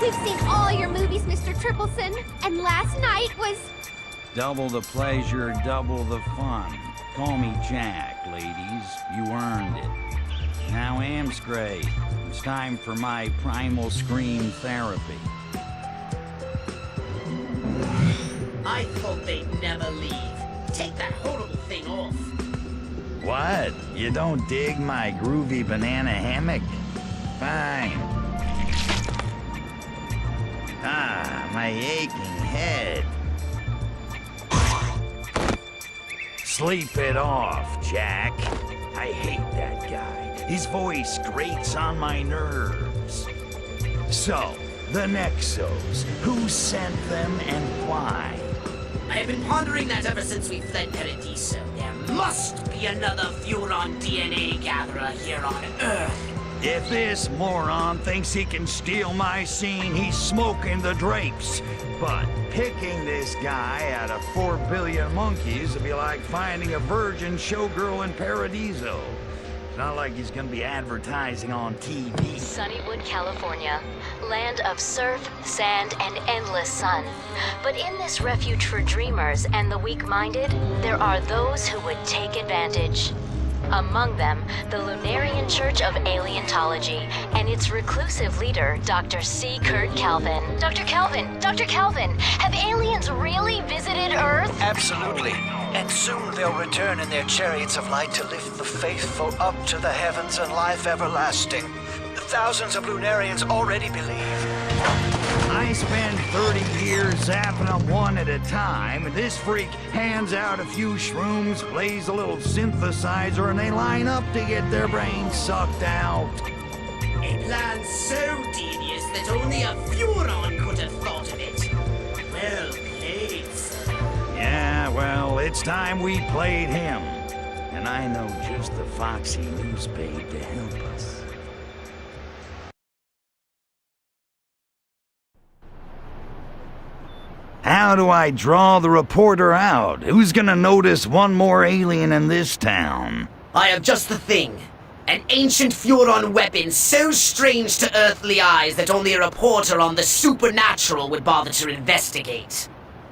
We've seen all your movies, Mr. Tripleson, and last night was... Double the pleasure, double the fun. Call me Jack, ladies. You earned it. Now, Amscray, it's time for my primal scream therapy. I thought they'd never leave. Take that horrible thing off. What? You don't dig my groovy banana hammock? Fine. Ah, my aching head. Sleep it off, Jack. I hate that guy. His voice grates on my nerves. So, the Nexos, who sent them and why? I have been pondering that ever since we fled Paradiso. There must be another Furon DNA gatherer here on Earth. If this moron thinks he can steal my scene, he's smoking the drapes. But picking this guy out of 4 billion monkeys would be like finding a virgin showgirl in Paradiso. It's not like he's gonna be advertising on TV. Sunnywood, California. Land of surf, sand, and endless sun. But in this refuge for dreamers and the weak-minded, there are those who would take advantage. Among them, the Lunarian Church of Alientology and its reclusive leader, Dr. C. Kurt Calvin. Dr. Calvin, have aliens really visited Earth? Absolutely. And soon they'll return in their chariots of light to lift the faithful up to the heavens and life everlasting. Thousands of Lunarians already believe. I spend 30 years zapping them one at a time, and this freak hands out a few shrooms, plays a little synthesizer, and they line up to get their brains sucked out. A plan so devious that only a Furon could have thought of it. Well played, sir. Yeah, well, it's time we played him. And I know just the foxy news babe to help us. How do I draw the reporter out? Who's gonna notice one more alien in this town? I have just the thing. An ancient Furon weapon so strange to earthly eyes that only a reporter on the supernatural would bother to investigate.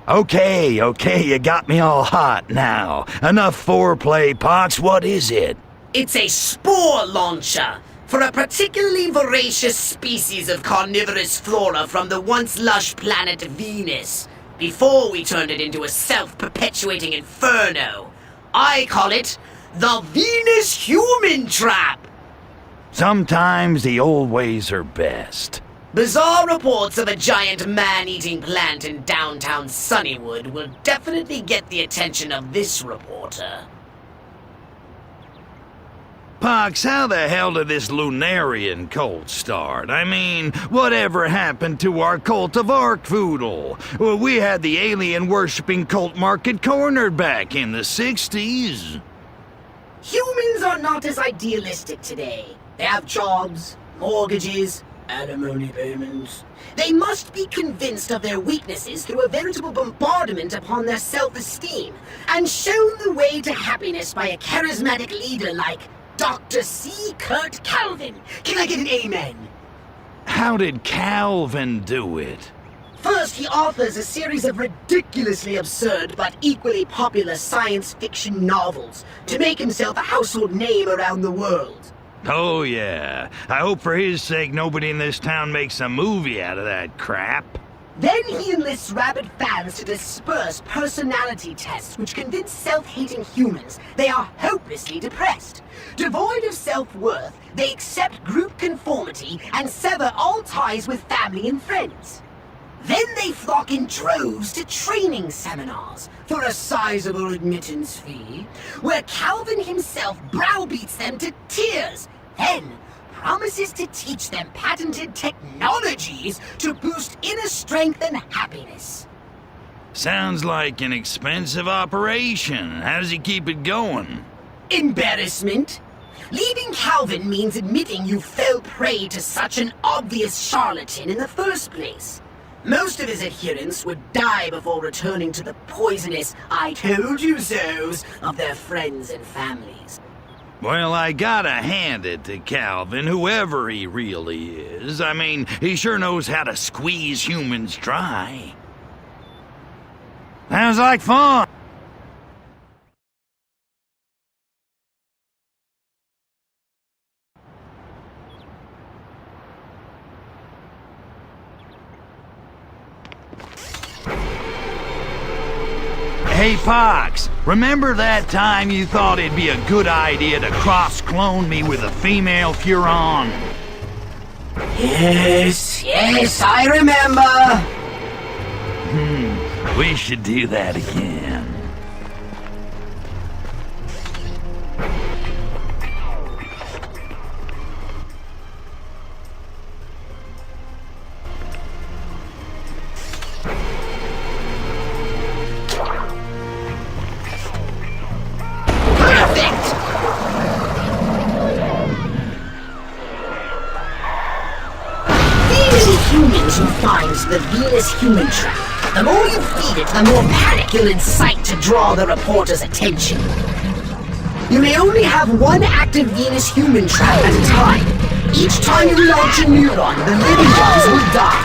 Okay, you got me all hot now. Enough foreplay, Pox. What is it? It's a spore launcher for a particularly voracious species of carnivorous flora from the once lush planet Venus, before we turned it into a self-perpetuating inferno. I call it the Venus Human Trap. Sometimes the old ways are best. Bizarre reports of a giant man-eating plant in downtown Sunnywood will definitely get the attention of this reporter. Pox, how the hell did this Lunarian cult start? I mean, whatever happened to our cult of Arkvoodle? Well, we had the alien-worshipping cult market cornered back in the 60s. Humans are not as idealistic today. They have jobs, mortgages, alimony payments. They must be convinced of their weaknesses through a veritable bombardment upon their self-esteem, and shown the way to happiness by a charismatic leader like Dr. C. Kurt Calvin. Can I get an amen? How did Calvin do it? First, he authors a series of ridiculously absurd but equally popular science fiction novels to make himself a household name around the world. Oh yeah, I hope for his sake nobody in this town makes a movie out of that crap. Then he enlists rabid fans to disperse personality tests which convince self-hating humans they are hopelessly depressed. Devoid of self-worth, they accept group conformity and sever all ties with family and friends. Then they flock in droves to training seminars for a sizable admittance fee, where Calvin himself browbeats them to tears, then promises to teach them patented technologies to boost inner strength and happiness. Sounds like an expensive operation. How does he keep it going? Embarrassment. Leaving Calvin means admitting you fell prey to such an obvious charlatan in the first place. Most of his adherents would die before returning to the poisonous "I told you so's" of their friends and families. Well, I gotta hand it to Calvin, whoever he really is. I mean, he sure knows how to squeeze humans dry. Sounds like fun. Hey, Pox, remember that time you thought it'd be a good idea to cross-clone me with a female Furon? Yes, I remember. We should do that again. Humans who finds the Venus human trap. The more you feed it, the more panic you'll incite to draw the reporter's attention. You may only have one active Venus human trap at a time. Each time you launch a neuron, the living ones will die.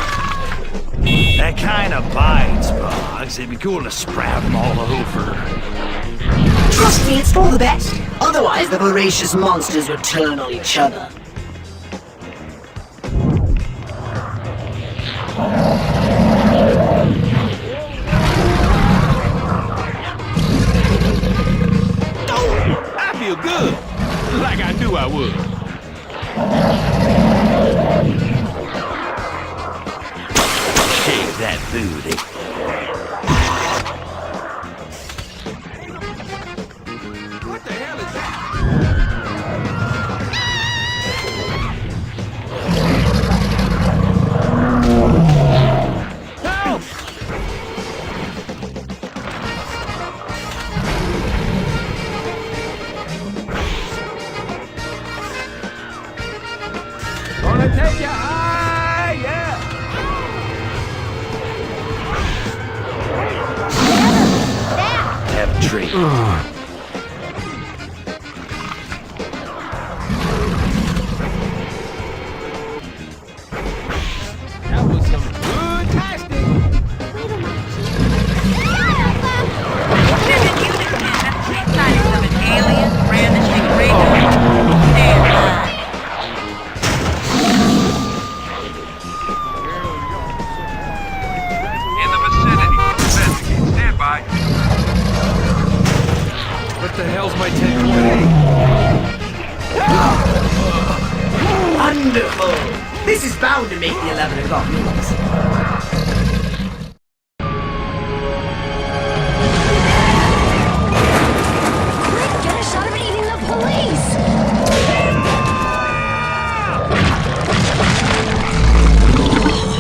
That kind of bites, Pox. It'd be cool to sprout them all over. Trust me, it's for the best. Otherwise, the voracious monsters would turn on each other. I feel good, like I knew I would. Shake that booty. What the hell is that? Help! Gonna take you high, yeah! Have a treat. That was some good tasting. Sightings of an alien brandishing radar. Stand by. In the vicinity. Investigate. Stand by. What the hell's my 10.8? Wonderful! This is bound to make the 11 o'clock news. Get a shot of it eating the police!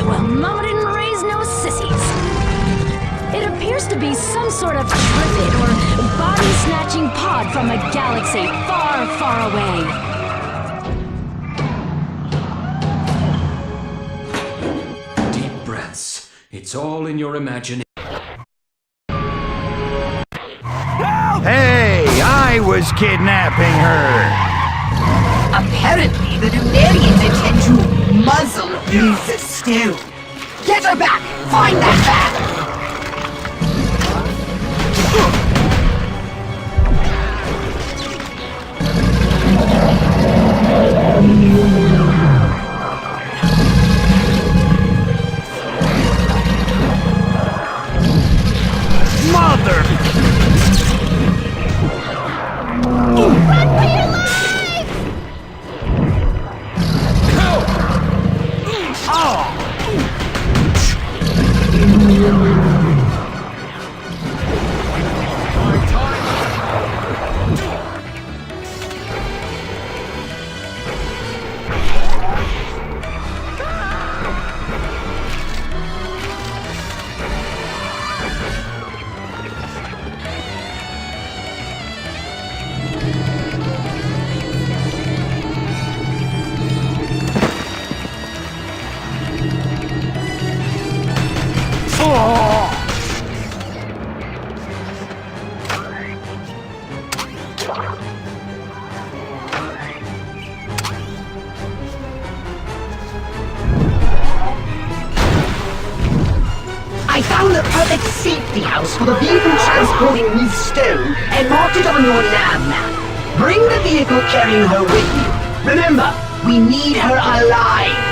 Well, Mama didn't raise no sissies. It appears to be some sort of tripid or body-snatching pod from a galaxy far, far away. Deep breaths. It's all in your imagination. Hey, I was kidnapping her. Apparently, the Lunarians intend to muzzle Miss Stone. Get her back! Find that bag! Mother! Run for your life! Oh! I found the perfect safety house for the vehicle transporting Miss Stone and marked it on your nav map. Bring the vehicle carrying her with you. Remember, we need her alive.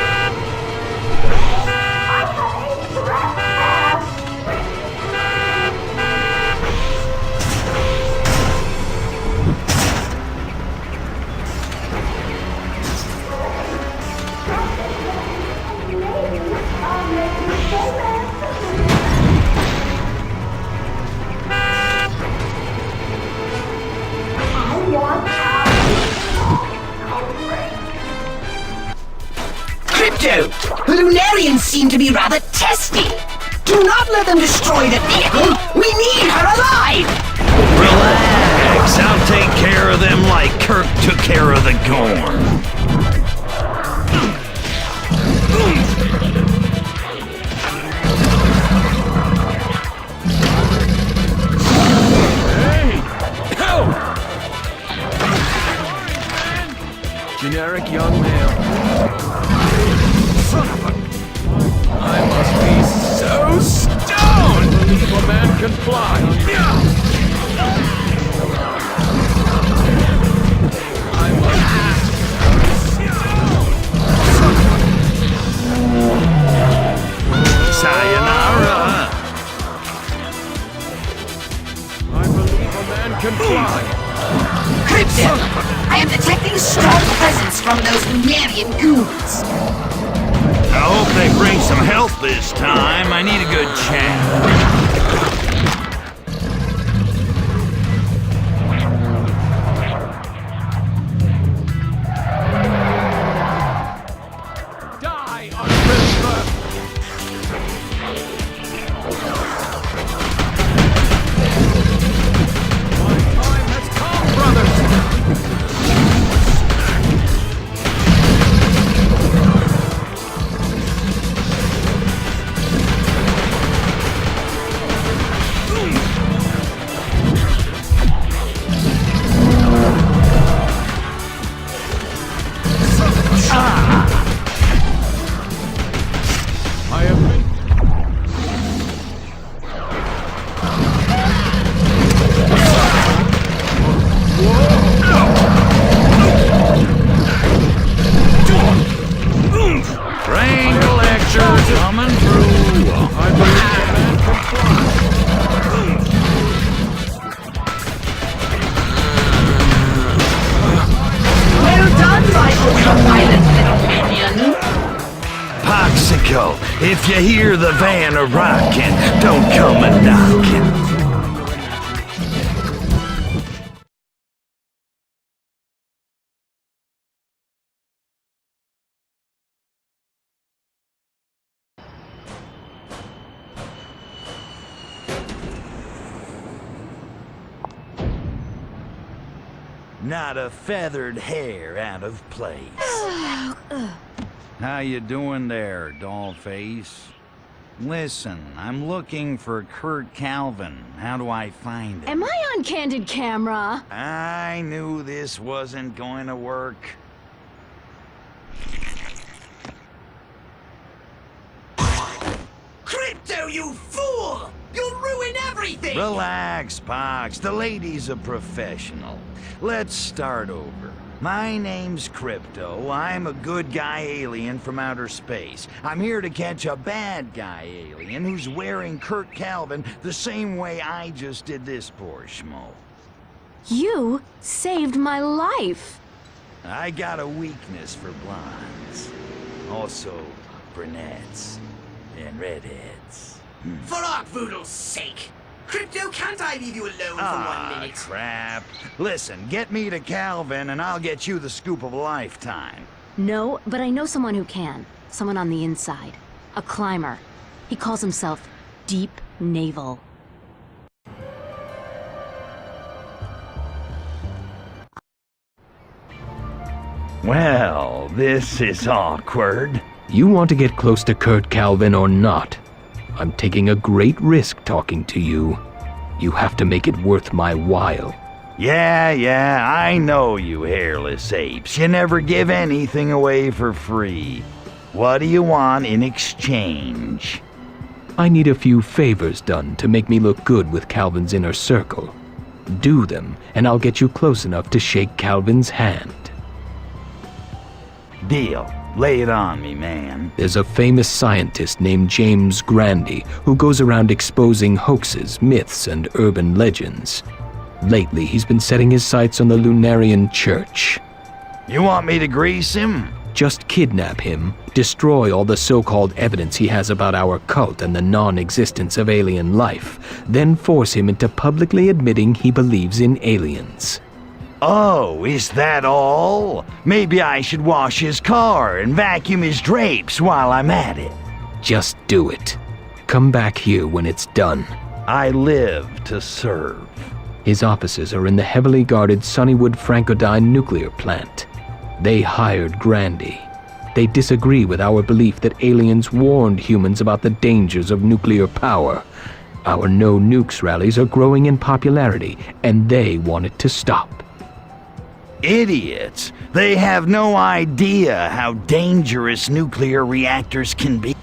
Crypto! The Lunarians seem to be rather testy. Do not let them destroy the vehicle. We need her alive! Relax, I'll take care of them like Kirk took care of the Gorn. Generic young male. Son of a... I must be so stoned! Believe a man can fly. I must be so stoned! Sayonara! I believe a man can fly. Crypto! I am detecting a strong presence from those Lunarian goons. I hope they bring some help this time. I need a good chat. If you hear the van a-rockin', don't come a-knockin'. Not a feathered hair out of place. How you doing there, dollface? Listen, I'm looking for Kurt Calvin. How do I find him? Am I on candid camera? I knew this wasn't going to work. Crypto, you fool! You'll ruin everything! Relax, Pox. The lady's a professional. Let's start over. My name's Crypto. I'm a good guy alien from outer space. I'm here to catch a bad guy alien who's wearing Kurt Calvin the same way I just did this poor schmo. You saved my life. I got a weakness for blondes. Also, brunettes and redheads. For Arkvoodle's sake! Crypto, can't I leave you alone for 1 minute? Crap. Listen, get me to Calvin and I'll get you the scoop of a lifetime. No, but I know someone who can. Someone on the inside. A climber. He calls himself Deep Naval. Well, this is awkward. You want to get close to Kurt Calvin or not? I'm taking a great risk talking to you. You have to make it worth my while. Yeah, I know you hairless apes. You never give anything away for free. What do you want in exchange? I need a few favors done to make me look good with Calvin's inner circle. Do them, and I'll get you close enough to shake Calvin's hand. Deal. Lay it on me, man. There's a famous scientist named James Grandy who goes around exposing hoaxes, myths, and urban legends. Lately, he's been setting his sights on the Lunarian church. You want me to grease him? Just kidnap him, destroy all the so-called evidence he has about our cult and the non-existence of alien life, then force him into publicly admitting he believes in aliens. Oh, is that all? Maybe I should wash his car and vacuum his drapes while I'm at it. Just do it. Come back here when it's done. I live to serve. His offices are in the heavily guarded Sunnywood Francodyne nuclear plant. They hired Grandy. They disagree with our belief that aliens warned humans about the dangers of nuclear power. Our no nukes rallies are growing in popularity, and they want it to stop. Idiots! They have no idea how dangerous nuclear reactors can be.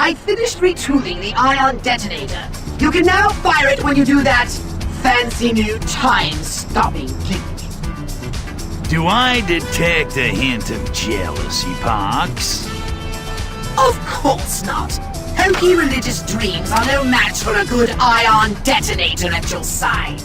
I finished retooling the ion detonator. You can now fire it when you do that fancy new time-stopping glitch. Do I detect a hint of jealousy, Pox? Of course not. Hokey religious dreams are no match for a good ion detonator at your side.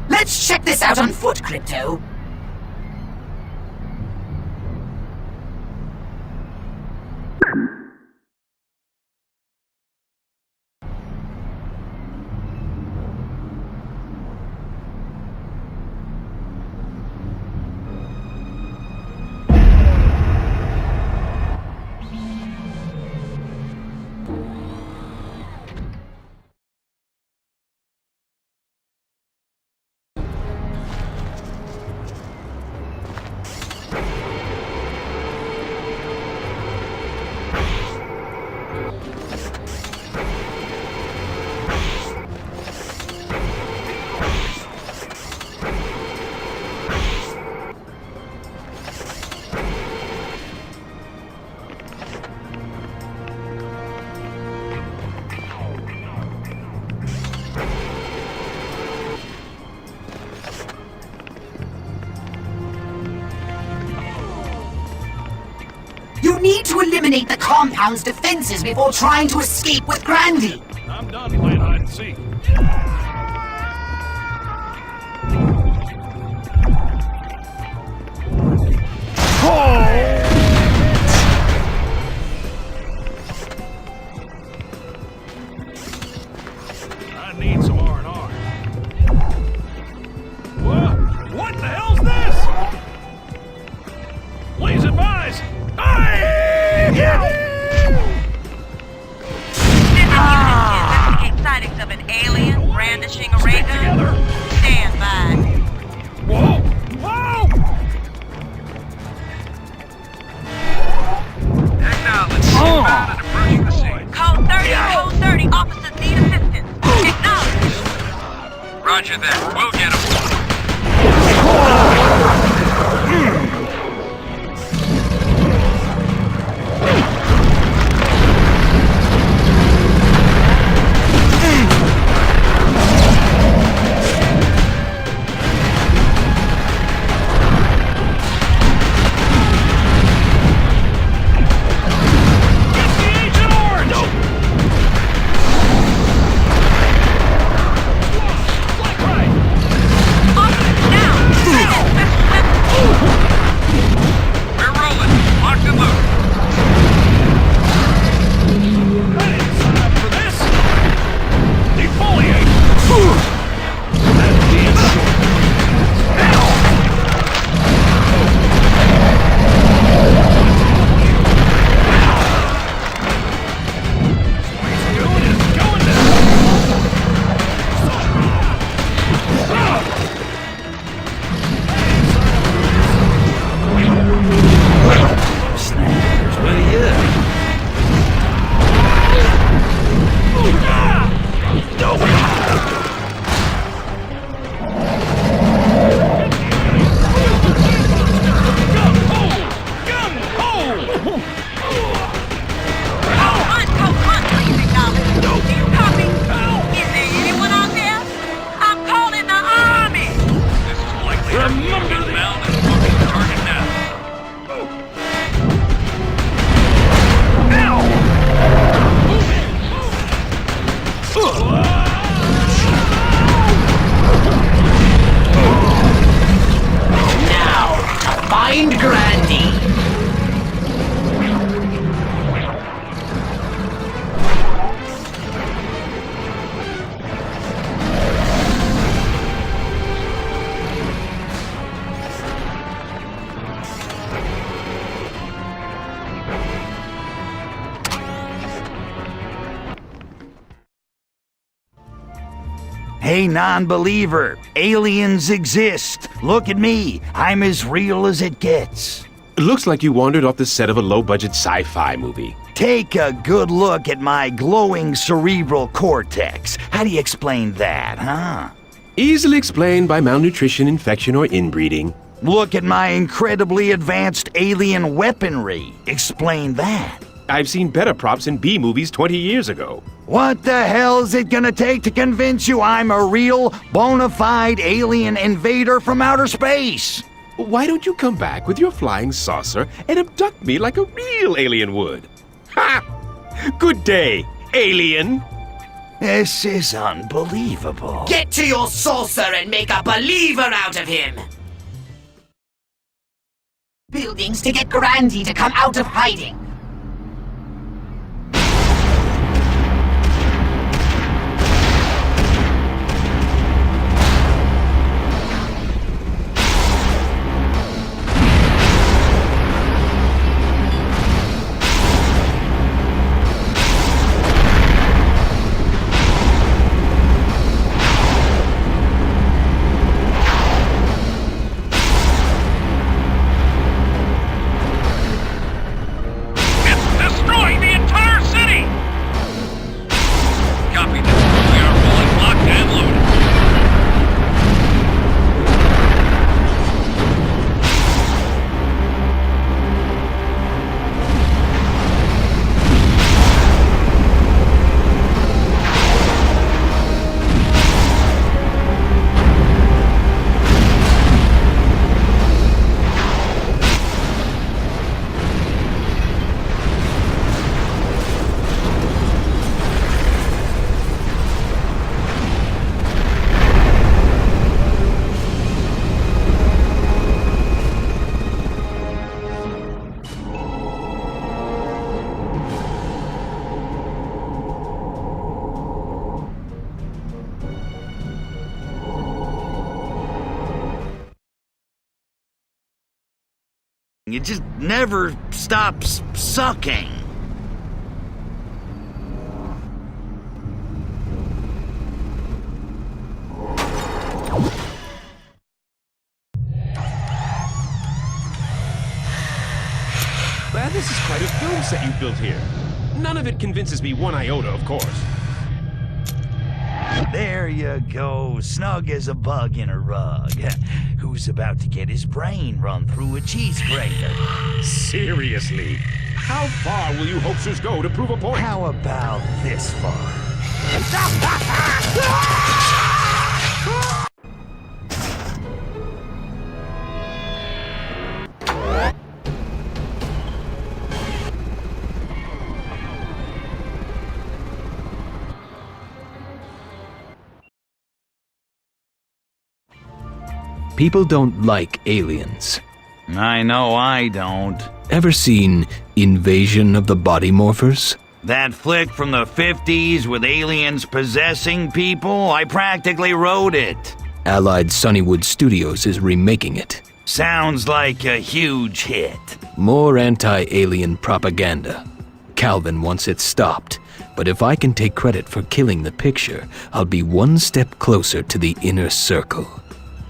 Let's check this out on foot, Crypto. You need to eliminate the compound's defenses before trying to escape with Grandy. I'm done playing hide and seek. I need some R&R. What the hell's this? Please advise. Investigate sightings of an alien brandishing a ray gun. Stand by. Whoa! Whoa! Acknowledge. Inbound and approaching the scene. Code 30, code 30. Officers need assistance. Acknowledge. Roger that. We'll get him. Hey, non-believer, aliens exist. Look at me. I'm as real as it gets. It looks like you wandered off the set of a low-budget sci-fi movie. Take a good look at my glowing cerebral cortex. How do you explain that, huh? Easily explained by malnutrition, infection, or inbreeding. Look at my incredibly advanced alien weaponry. Explain that. I've seen better props in B-movies 20 years ago. What the hell is it gonna take to convince you I'm a real, bona fide alien invader from outer space? Why don't you come back with your flying saucer and abduct me like a real alien would? Ha! Good day, alien! This is unbelievable. Get to your saucer and make a believer out of him! Buildings to get Grandy to come out of hiding. Destroying the entire city! Copy that. We are fully locked and loaded. It just never stops sucking. Glad this is quite a film set you built here. None of it convinces me one iota, of course. There you go, snug as a bug in a rug. Who's about to get his brain run through a cheese grater? Seriously, how far will you hoaxers go to prove a point? How about this far? People don't like aliens. I know I don't. Ever seen Invasion of the Body Morphers? That flick from the 50s with aliens possessing people? I practically wrote it. Allied Sunnywood Studios is remaking it. Sounds like a huge hit. More anti-alien propaganda. Calvin wants it stopped, but if I can take credit for killing the picture, I'll be one step closer to the inner circle.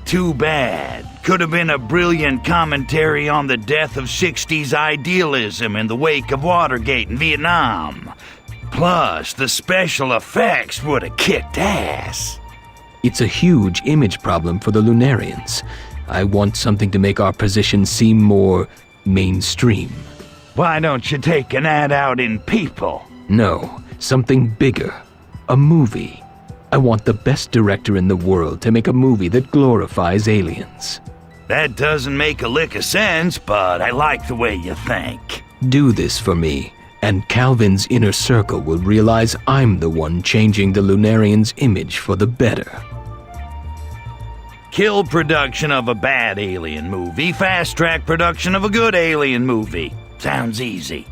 Too bad. Could have been a brilliant commentary on the death of 60s idealism in the wake of Watergate in Vietnam. Plus, the special effects would have kicked ass. It's a huge image problem for the Lunarians. I want something to make our position seem more mainstream. Why don't you take an ad out in People? No, something bigger. A movie. I want the best director in the world to make a movie that glorifies aliens. That doesn't make a lick of sense, but I like the way you think. Do this for me, and Calvin's inner circle will realize I'm the one changing the Lunarians' image for the better. Kill production of a bad alien movie, fast-track production of a good alien movie. Sounds easy.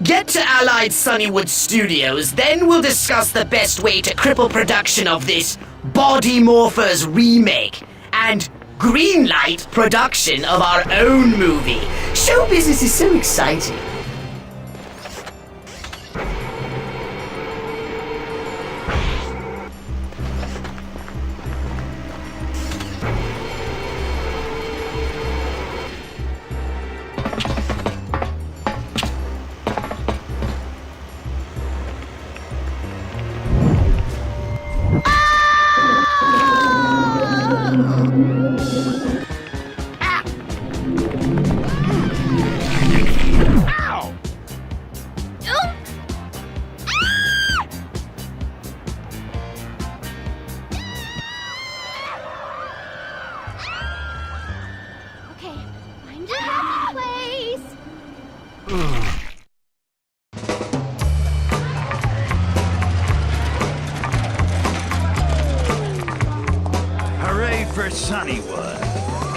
Get to Allied Sunnywood Studios, then we'll discuss the best way to cripple production of this Body Morphers remake. And greenlight production of our own movie. Show business is so exciting. Okay, find a happy place. Hooray for Sunnywood.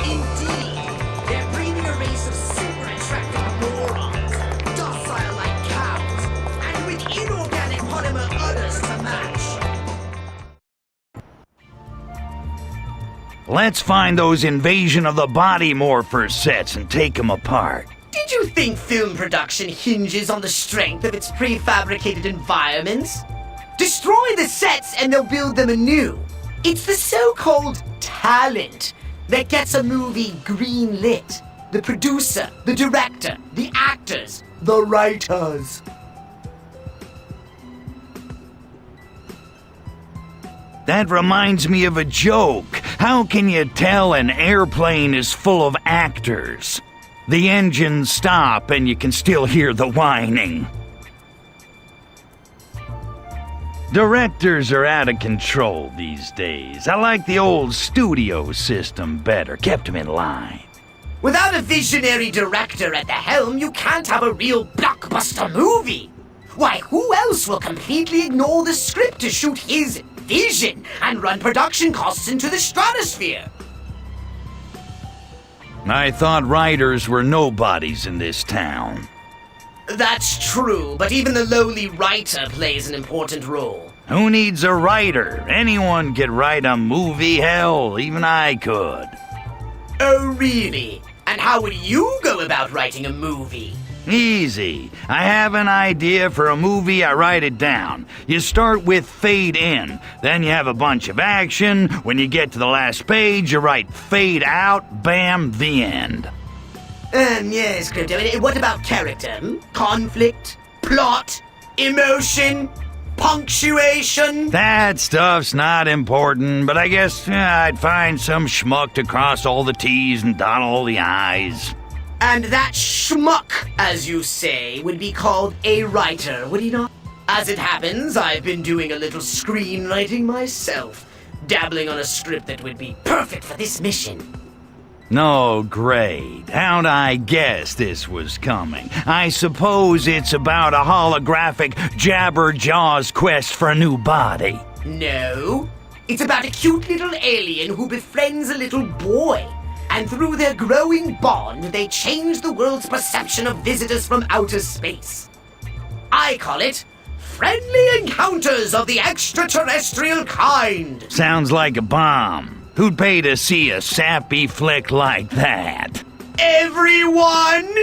Indeed, they're breeding a race of super attractive morons, docile like cows, and with inorganic polymer udders to match. Let's find those Invasion of the Body Morpher sets and take them apart. Did you think film production hinges on the strength of its prefabricated environments? Destroy the sets and they'll build them anew. It's the so-called talent that gets a movie green-lit. The producer, the director, the actors, the writers. That reminds me of a joke. How can you tell an airplane is full of actors? The engines stop and you can still hear the whining. Directors are out of control these days. I like the old studio system better. Kept them in line. Without a visionary director at the helm, you can't have a real blockbuster movie. Why, who else will completely ignore the script to shoot his vision and run production costs into the stratosphere? I thought writers were nobodies in this town. That's true, but even the lowly writer plays an important role. Who needs a writer? Anyone could write a movie, hell, even I could. Oh, really? And how would you go about writing a movie? Easy. I have an idea for a movie, I write it down. You start with fade in, then you have a bunch of action. When you get to the last page, you write fade out, bam, the end. Yes, Crypto. What about character? Conflict? Plot? Emotion? Punctuation? That stuff's not important, but I guess I'd find some schmuck to cross all the T's and dot all the I's. And that schmuck, as you say, would be called a writer, would he not? As it happens, I've been doing a little screenwriting myself, dabbling on a script that would be perfect for this mission. No, great. How'd I guess this was coming? I suppose it's about a holographic Jabberjaw's quest for a new body. No. It's about a cute little alien who befriends a little boy. And through their growing bond, they change the world's perception of visitors from outer space. I call it Friendly Encounters of the Extraterrestrial Kind. Sounds like a bomb. Who'd pay to see a sappy flick like that? Everyone!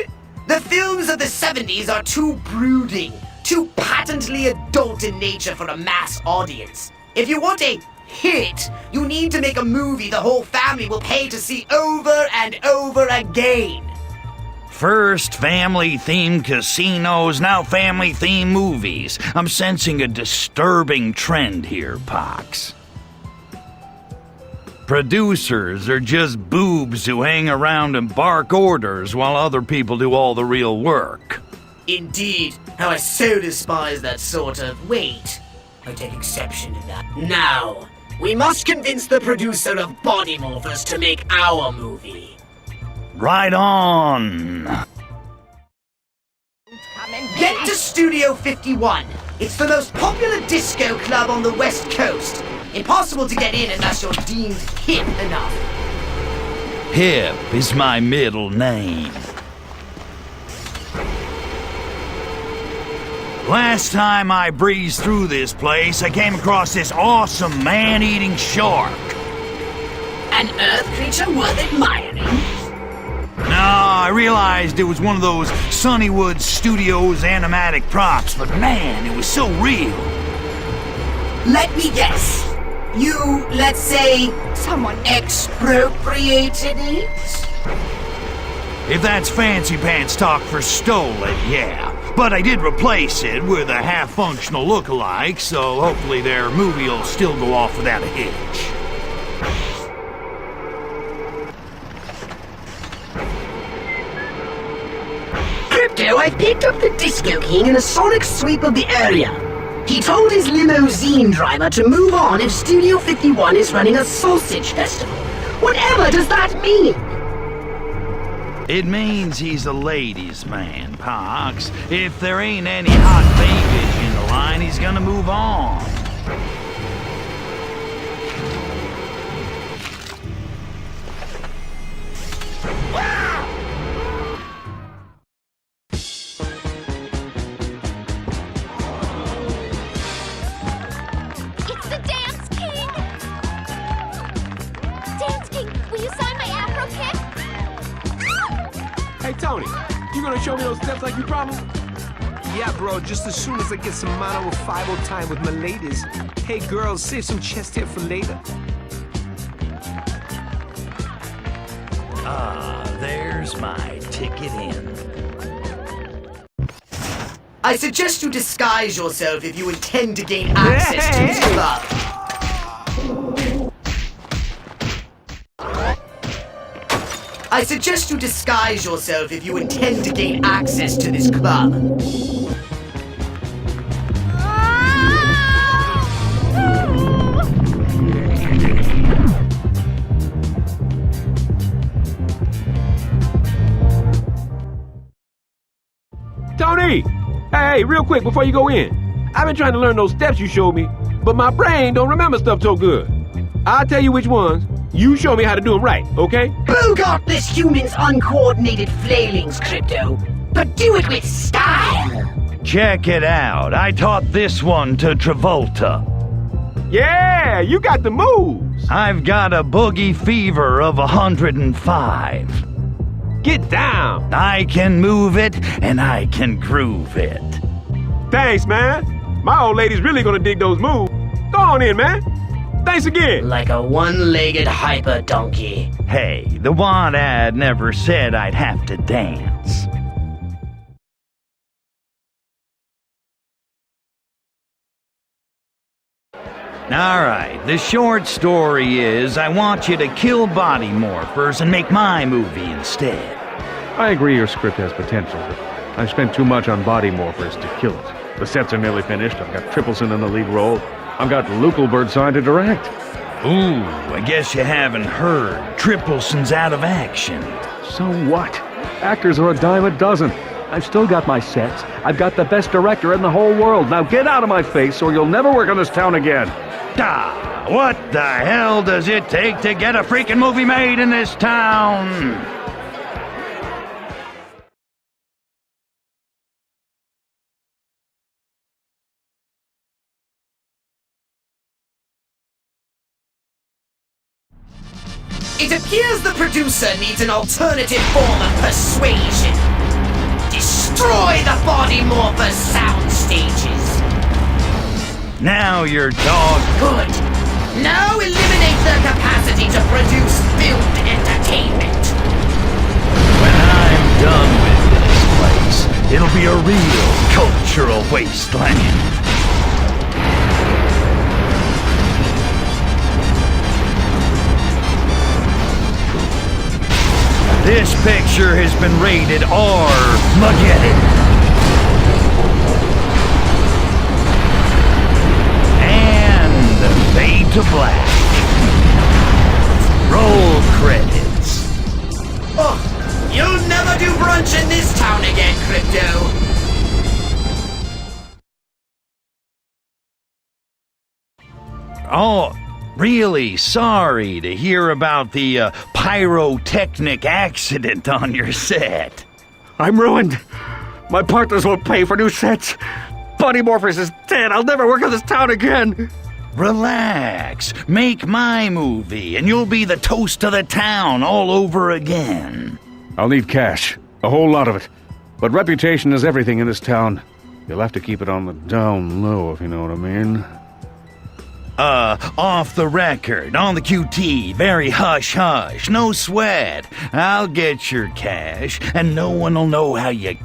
The films of the 70s are too brooding, too patently adult in nature for a mass audience. If you want a hit, you need to make a movie the whole family will pay to see over and over again. First family-themed casinos, now family-themed movies. I'm sensing a disturbing trend here, Pox. Producers are just boobs who hang around and bark orders while other people do all the real work. Indeed, how I so despise that sort of... Wait, I take exception to that. Now, we must convince the producer of Body Morphers to make our movie. Right on! Get to Studio 51. It's the most popular disco club on the West Coast. Impossible to get in unless you're deemed hip enough. Hip is my middle name. Last time I breezed through this place, I came across this awesome man-eating shark. An Earth creature worth admiring? No, I realized it was one of those Sunnywood Studios animatic props, but man, it was so real. Let me guess. You, let's say, Someone expropriated it? If that's fancy pants talk for stole it, yeah. But I did replace it with a half-functional look-alike, so hopefully their movie will still go off without a hitch. Crypto, I picked up the Disco King in a sonic sweep of the area. He told his limousine driver to move on if Studio 51 is running a sausage festival. Whatever does that mean? It means he's a ladies' man, Pox. If there ain't any hot babies in the line, he's gonna move on. It's the Dance King! Dance King, will you sign my Afro kick? Hey, Tony, you gonna show me those steps like you promised? Yeah, bro, just as soon as I get some mono 50 time with my ladies. Hey, girls, save some chest hair for later. Ah, there's my ticket in. I suggest you disguise yourself if you intend to gain access to his club. I suggest you disguise yourself if you intend to gain access to this club. Tony! Hey, real quick before you go in. I've been trying to learn those steps you showed me, but my brain don't remember stuff so good. I'll tell you which ones. You show me how to do them right, okay? Bogart this human's uncoordinated flailings, Crypto. But do it with style. Check it out. I taught this one to Travolta. Yeah, you got the moves. I've got a boogie fever of 105. Get down. I can move it, and I can groove it. Thanks, man. My old lady's really gonna dig those moves. Go on in, man. Thanks again. Like a one-legged hyper donkey. Hey, the want ad never said I'd have to dance. Alright, the short story is I want you to kill body morphers and make my movie instead. I agree your script has potential, but I've spent too much on body morphers to kill it. The sets are nearly finished. I've got Tripleson in the lead role. I've got Lukelbird signed to direct. Ooh, I guess you haven't heard. Tripleson's out of action. So what? Actors are a dime a dozen. I've still got my sets. I've got the best director in the whole world. Now get out of my face or you'll never work on this town again. Ah, what the hell does it take to get a freaking movie made in this town? It appears the producer needs an alternative form of persuasion. Destroy the body morphers sound stages. Now you're dog. Good. Now eliminate their capacity to produce filmed entertainment. When I'm done with this place, it'll be a real cultural wasteland. This picture has been rated R-Mageddon. And fade to black. Roll credits. Oh, you'll never do brunch in this town again, Crypto. Oh, really sorry to hear about the pyrotechnic accident on your set. I'm ruined. My partners won't pay for new sets. Body Morphers is dead. I'll never work on this town again. Relax. Make my movie, and you'll be the toast of the town all over again. I'll need cash. A whole lot of it. But reputation is everything in this town. You'll have to keep it on the down low, if you know what I mean. Off the record, on the QT, very hush-hush, no sweat. I'll get your cash, and no one will know how you...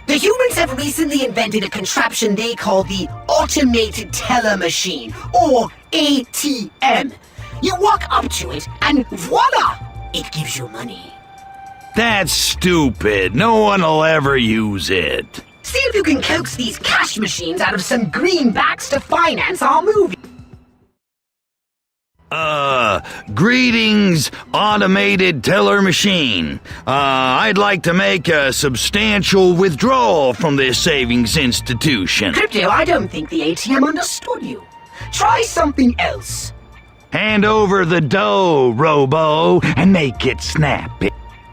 The humans have recently invented a contraption they call the Automated Teller Machine, or ATM. You walk up to it, and voila! It gives you money. That's stupid. No one will ever use it. See if you can coax these cash machines out of some greenbacks to finance our movie. Greetings, automated teller machine. I'd like to make a substantial withdrawal from this savings institution. Crypto, I don't think the ATM understood you. Try something else. Hand over the dough, Robo, and make it snappy.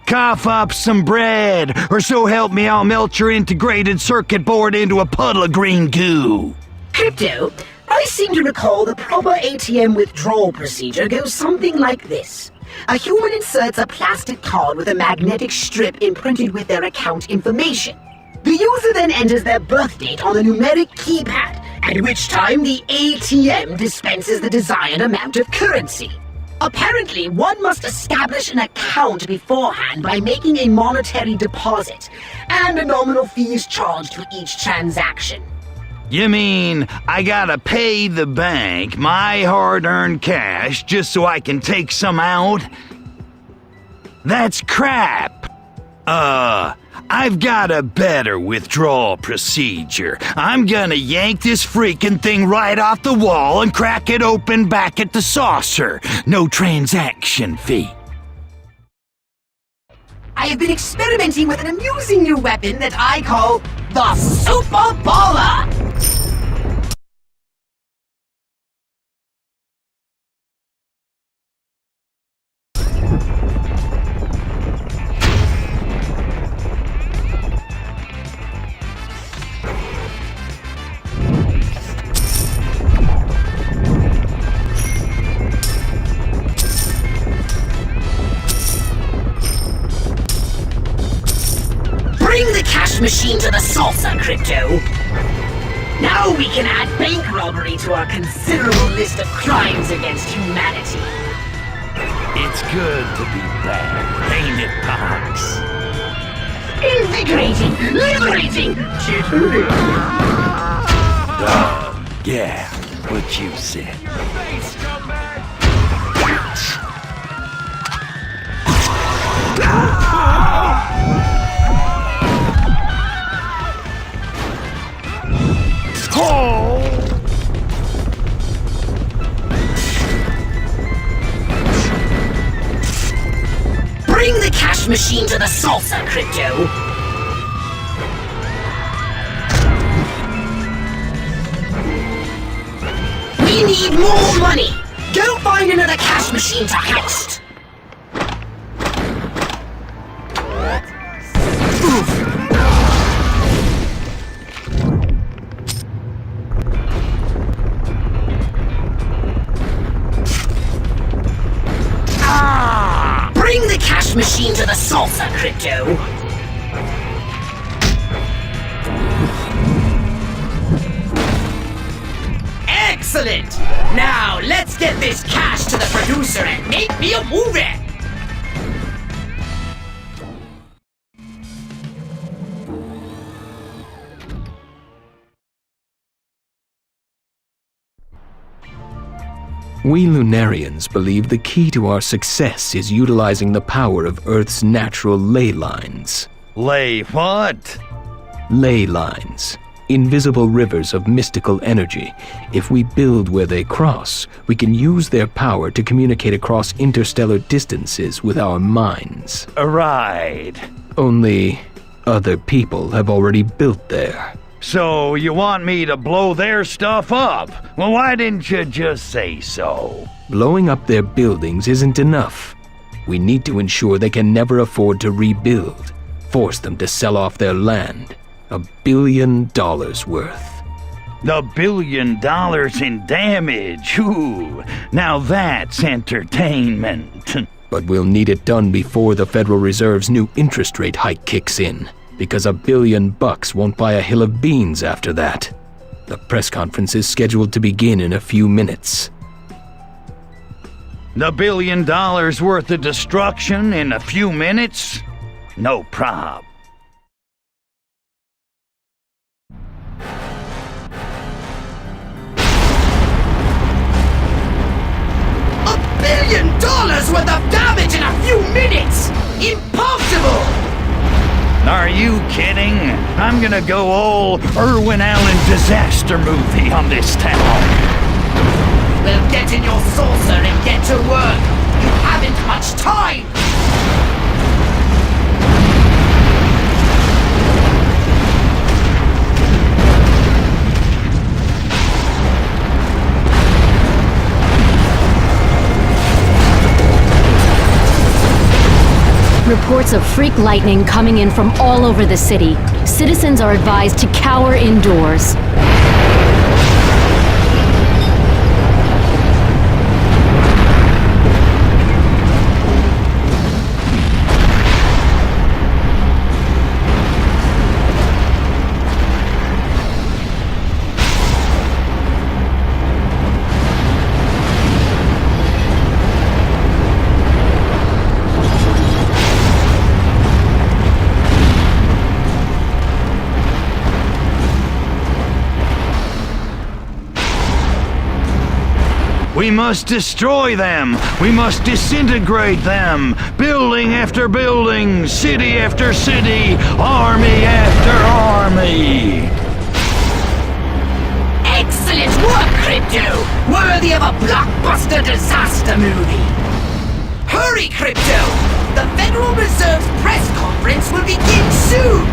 Cough up some bread, or so help me I'll melt your integrated circuit board into a puddle of green goo. Crypto, I seem to recall the proper ATM withdrawal procedure goes something like this. A human inserts a plastic card with a magnetic strip imprinted with their account information. The user then enters their birth date on the numeric keypad, at which time the ATM dispenses the desired amount of currency. Apparently, one must establish an account beforehand by making a monetary deposit, and a nominal fee is charged for each transaction. You mean I gotta pay the bank my hard-earned cash just so I can take some out? That's crap! I've got a better withdrawal procedure. I'm gonna yank this freaking thing right off the wall and crack it open back at the saucer. No transaction fee. I have been experimenting with an amusing new weapon that I call the Super Baller! Bring the cash machine to the salsa, Crypto. Now we can add bank robbery to our considerable list of crimes against humanity. It's good to be back, ain't it, Pox? Invigorating! Liberating! Yeah, what you said. Bring the cash machine to the salsa, Crypto. We need more money. Go find another cash machine to houst. Bring the cash machine to the salsa, Crypto. Excellent! Now, let's get this cash to the producer and make me a movie! We Lunarians believe the key to our success is utilizing the power of Earth's natural ley lines. Lay what? Ley lines. Invisible rivers of mystical energy. If we build where they cross, we can use their power to communicate across interstellar distances with our minds. Right. Only other people have already built there. So you want me to blow their stuff up? Well, why didn't you just say so? Blowing up their buildings isn't enough. We need to ensure they can never afford to rebuild. Force them to sell off their land. $1 billion worth. $1 billion in damage. Ooh, now that's entertainment. But we'll need it done before the Federal Reserve's new interest rate hike kicks in, because $1 billion won't buy a hill of beans after that. The press conference is scheduled to begin in a few minutes. $1 billion worth of destruction in a few minutes? No prob. $1 billion worth of damage in a few minutes! Impossible! Are you kidding? I'm gonna go all Irwin Allen disaster movie on this town. Well, get in your saucer and get to work. You haven't much time. Reports of freak lightning coming in from all over the city. Citizens are advised to cower indoors. We must destroy them. We must disintegrate them. Building after building, city after city, army after army. Excellent work, Crypto! Worthy of a blockbuster disaster movie. Hurry, Crypto! The Federal Reserve's press conference will begin soon!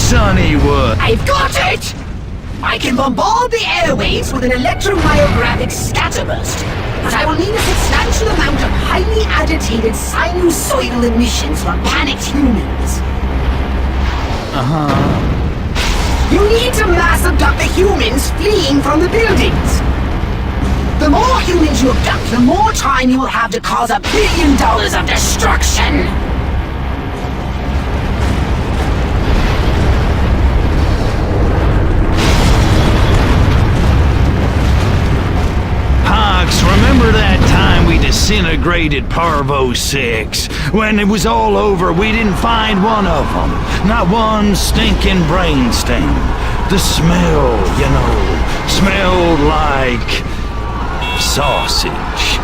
Sunnywood. I've got it! I can bombard the airwaves with an electromyographic scatterburst, but I will need a substantial amount of highly agitated sinusoidal emissions from panicked humans. You need to mass abduct the humans fleeing from the buildings. The more humans you abduct, the more time you will have to cause $1 billion of destruction. Remember that time we disintegrated Parvo 6? When it was all over, we didn't find one of them. Not one stinking brain stain. The smell, you know, smelled like sausage.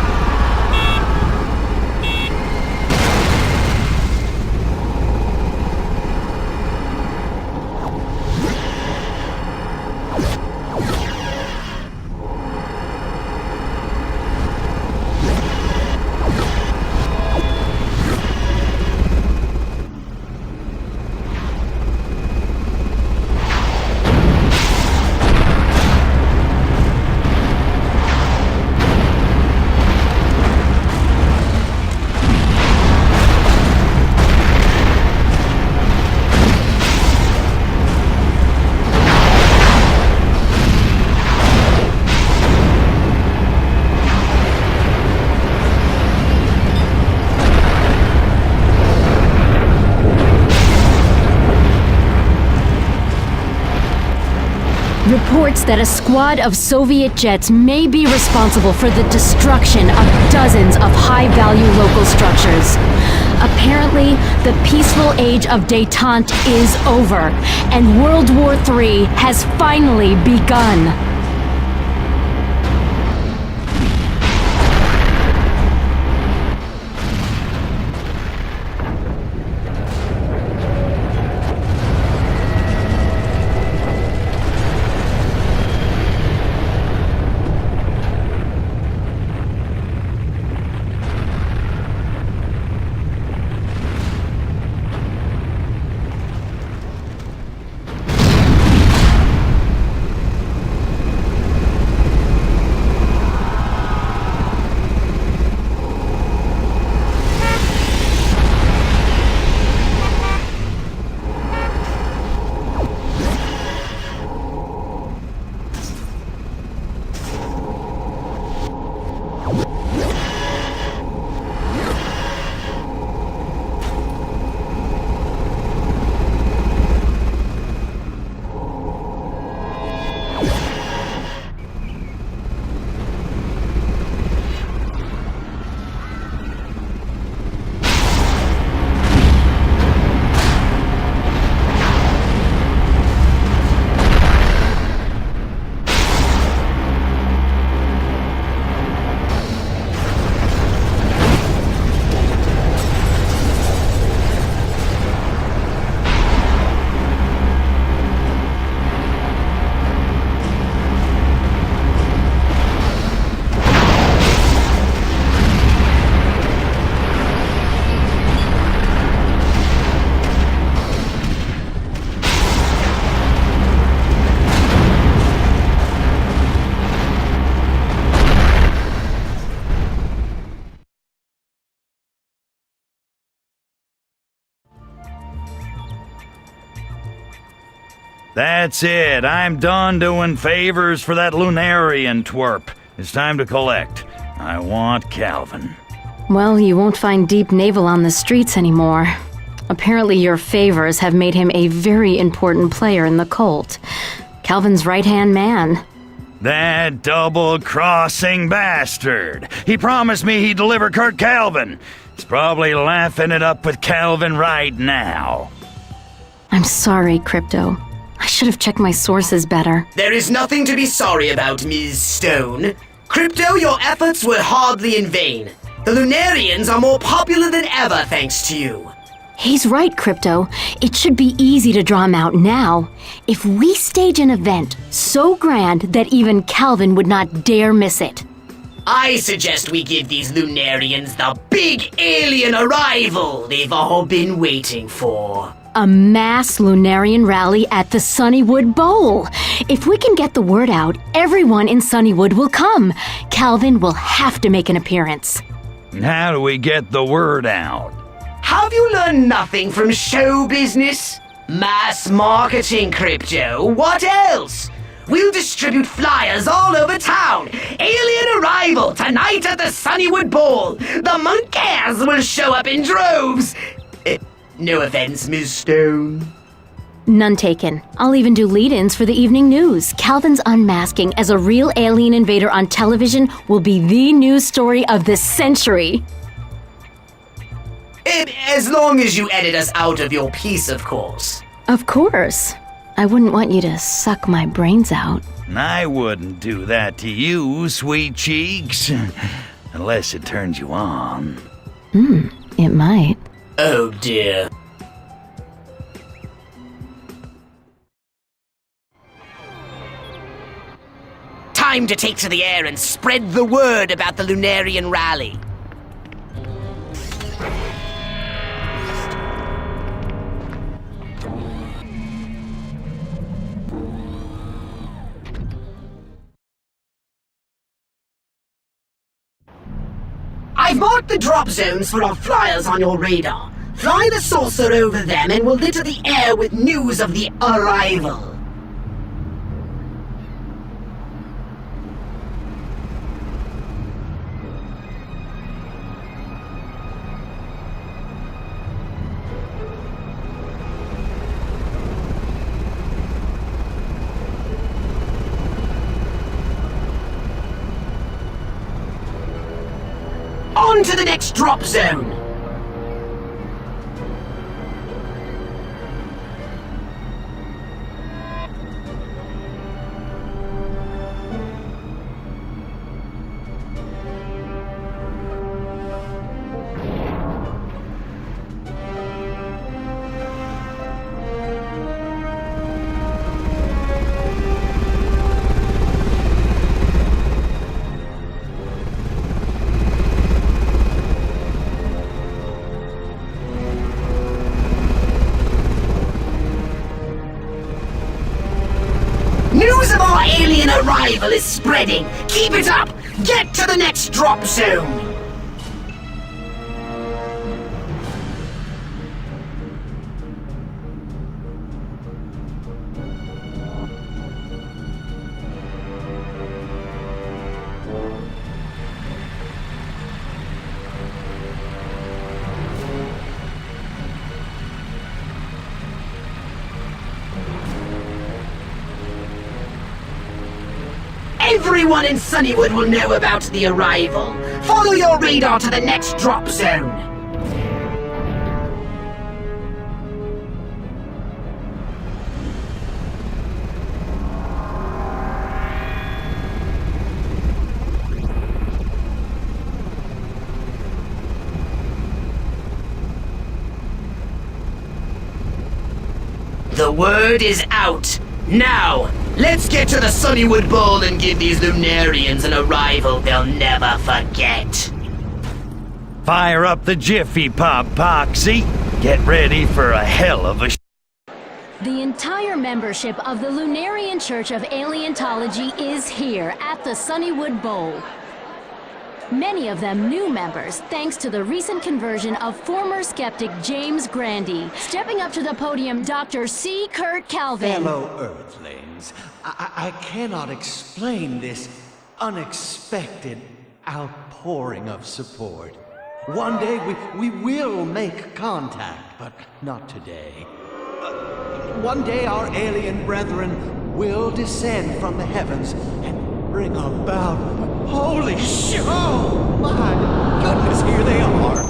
Reports that a squad of Soviet jets may be responsible for the destruction of dozens of high-value local structures. Apparently, the peaceful age of détente is over, and World War III has finally begun. That's it. I'm done doing favors for that Lunarian twerp. It's time to collect. I want Calvin. Well, you won't find Deep Naval on the streets anymore. Apparently your favors have made him a very important player in the cult. Calvin's right-hand man. That double-crossing bastard. He promised me he'd deliver Kurt Calvin. He's probably laughing it up with Calvin right now. I'm sorry, Crypto. I should have checked my sources better. There is nothing to be sorry about, Ms. Stone. Crypto, your efforts were hardly in vain. The Lunarians are more popular than ever thanks to you. He's right, Crypto. It should be easy to draw him out now. If we stage an event so grand that even Calvin would not dare miss it. I suggest we give these Lunarians the big alien arrival they've all been waiting for. A mass Lunarian rally at the Sunnywood Bowl. If we can get the word out, everyone in Sunnywood will come. Calvin will have to make an appearance. How do we get the word out? Have you learned nothing from show business? Mass marketing, Crypto. What else? We'll distribute flyers all over town. Alien arrival tonight at the Sunnywood Bowl. The monkeys will show up in droves. No offense, Ms. Stone. None taken. I'll even do lead-ins for the evening news. Calvin's unmasking as a real alien invader on television will be the news story of the century. As long as you edit us out of your piece, of course. Of course. I wouldn't want you to suck my brains out. I wouldn't do that to you, sweet cheeks. Unless it turns you on. It might. Oh dear. Time to take to the air and spread the word about the Lunarian rally. I've marked the drop zones for our flyers on your radar. Fly the saucer over them and we'll litter the air with news of the arrival. on to the next drop zone. News of our alien arrival is spreading. Keep it up. Get to the next drop zone. Everyone in Sunnywood will know about the arrival. Follow your radar to the next drop zone. The word is out. Now, let's get to the Sunnywood Bowl and give these Lunarians an arrival they'll never forget. Fire up the Jiffy Pop, Poxy. Get ready for a hell of a The entire membership of the Lunarian Church of Alientology is here at the Sunnywood Bowl. Many of them new members, thanks to the recent conversion of former skeptic James Grandy. Stepping up to the podium, Dr. C. Kurt Calvin. Fellow Earthlings, I cannot explain this unexpected outpouring of support. One day we will make contact, but not today. One day our alien brethren will descend from the heavens and bring about a holy show! My goodness, here they are!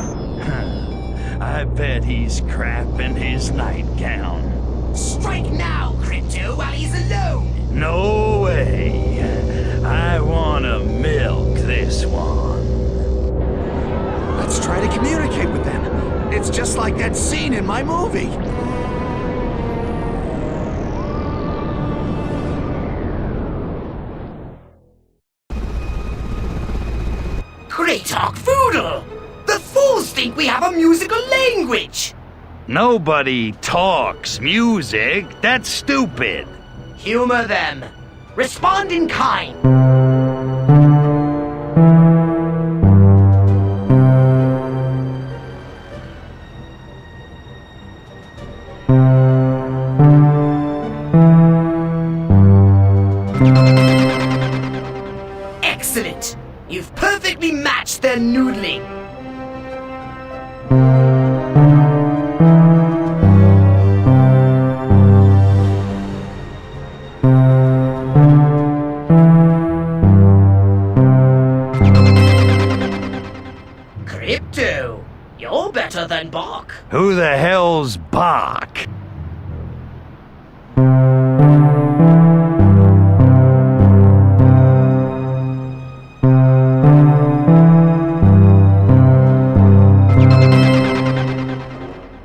I bet he's crapping his nightgown. Strike now, Crypto, while he's alone! No way. I wanna milk this one. Let's try to communicate with them. It's just like that scene in my movie. Critic Foodle! The fools think we have a musical language! Nobody talks music. That's stupid. Humor them. Respond in kind. Excellent! You've perfectly matched their noodling. Crypto, you're better than Bach. Who the hell's Bach?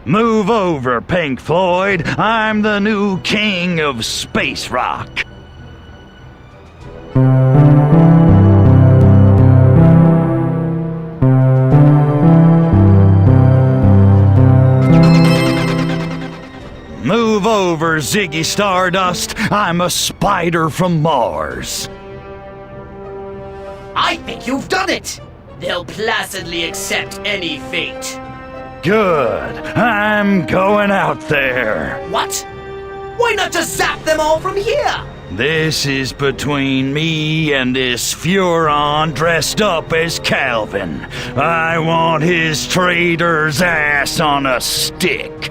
Move over, Pink Floyd. I'm the new king of space rock. Move over, Ziggy Stardust. I'm a spider from Mars. I think you've done it. They'll placidly accept any fate. Good. I'm going out there. What? Why not just zap them all from here? This is between me and this Furon dressed up as Calvin. I want his traitor's ass on a stick.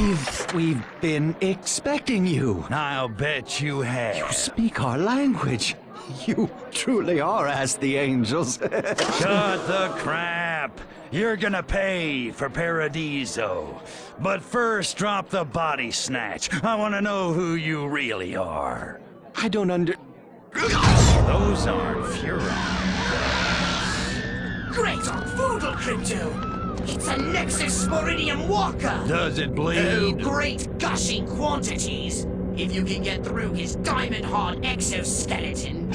We've been expecting you. I'll bet you have. You speak our language. You truly are as the angels. Cut the crap. You're gonna pay for Paradiso. But first, drop the body snatch. I want to know who you really are. I don't Those aren't Furon. Great on Foodle, Crypto! It's a Nexus Sporidium Walker! Does it Oh, bleed? great gushing quantities! If you can get through his diamond-hard exoskeleton.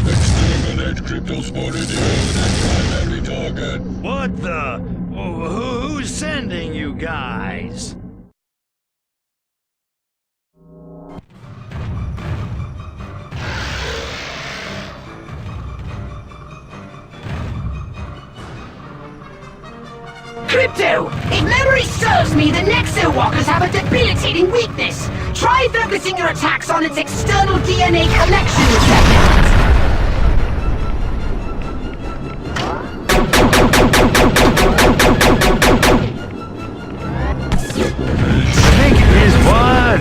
Exterminate Cryptosporidium, primary target. What the? Who's sending you guys? Crypto! If memory serves me, the Nexo Walkers have a debilitating weakness! Try focusing your attacks on its external DNA collection receptors! Think his what?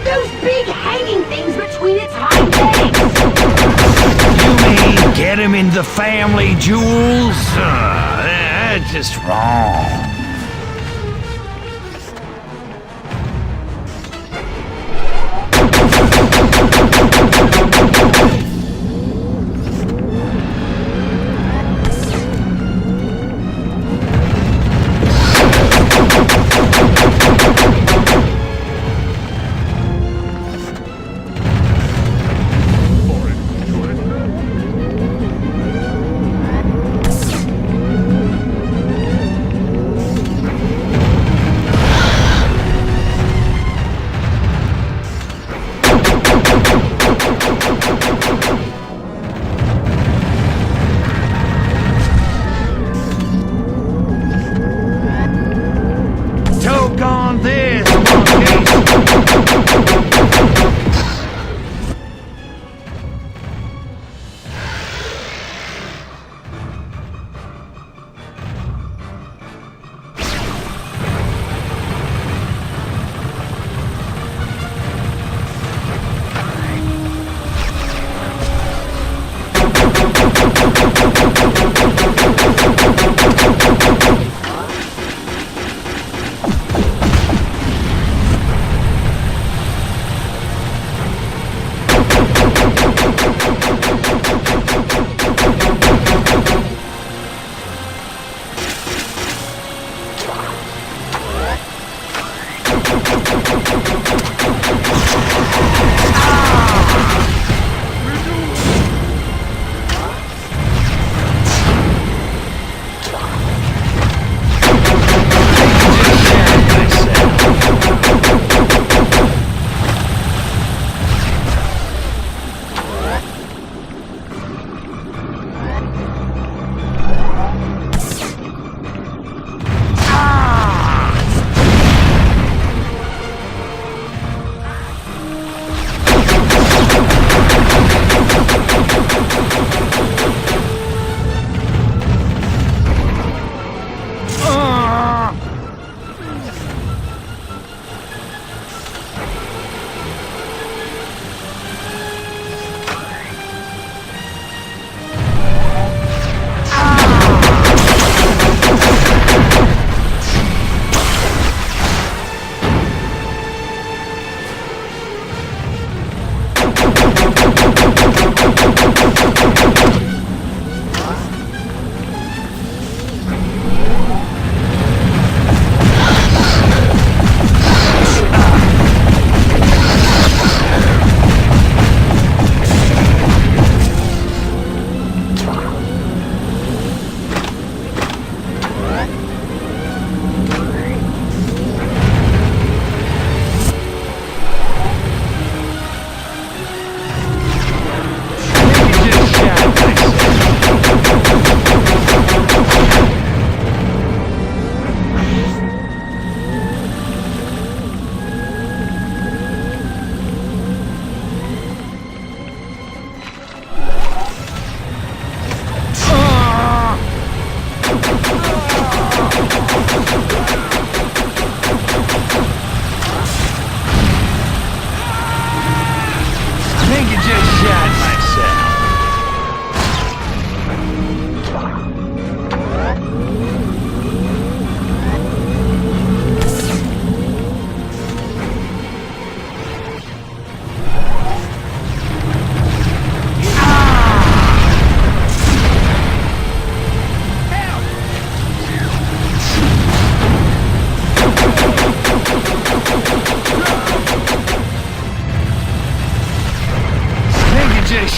Those big hanging things between its hind legs! You mean get him in the family jewels? That's just wrong.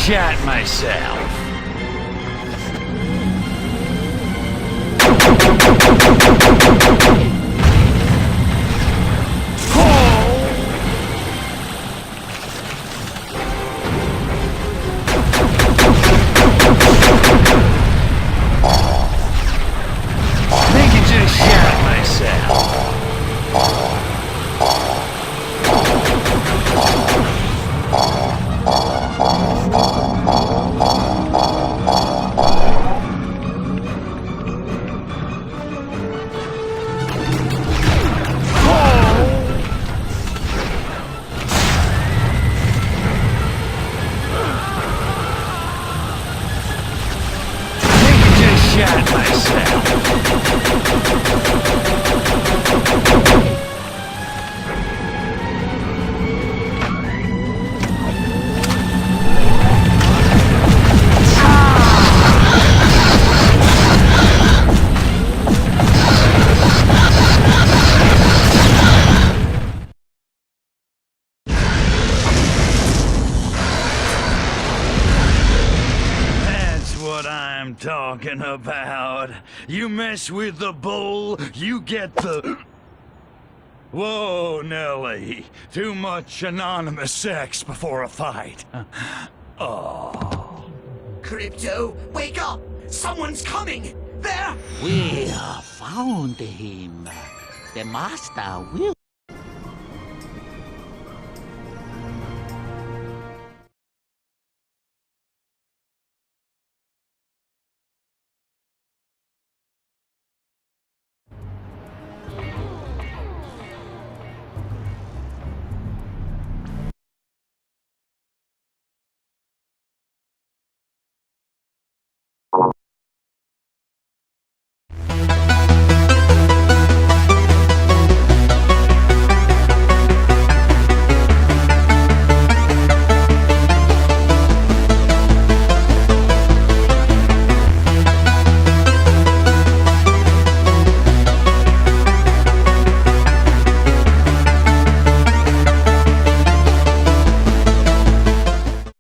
shat myself. Talking about. You mess with the bull, you get the... Whoa, Nelly. Too much anonymous sex before a fight. Oh. Crypto, wake up! Someone's coming! There! We have found him. The master will